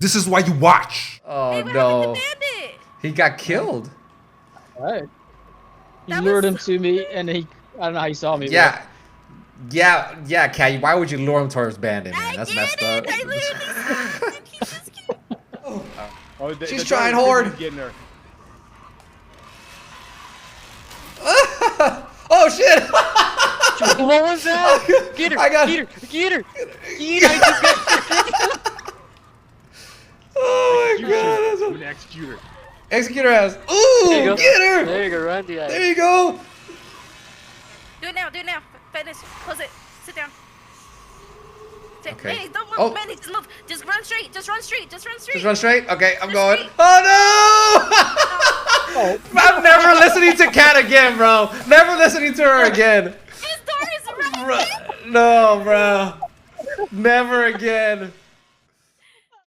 This is why you watch. Oh no. He got killed. Alright. He lured him to me, and I don't know how he saw me. Yeah. Yeah, Kat, why would you lure him towards Bandit, man? That's messed up. She's trying hard. Oh shit! What was that? Get her! I got Get her! Get her! Get her! I just got her. Oh my god! I'm gonna execute her. Executor has. Ooh! Get her! There you go, Randy. There you go! Do it now, finish, close it, sit down. Okay. Manny, don't move, Oh. Manny, just move, just run straight, just run straight. Just run straight? Okay, I'm Just going. straight. Oh no! I'm never listening to Kat again, bro. Never listening to her again. His door is right there. No, bro. Never again.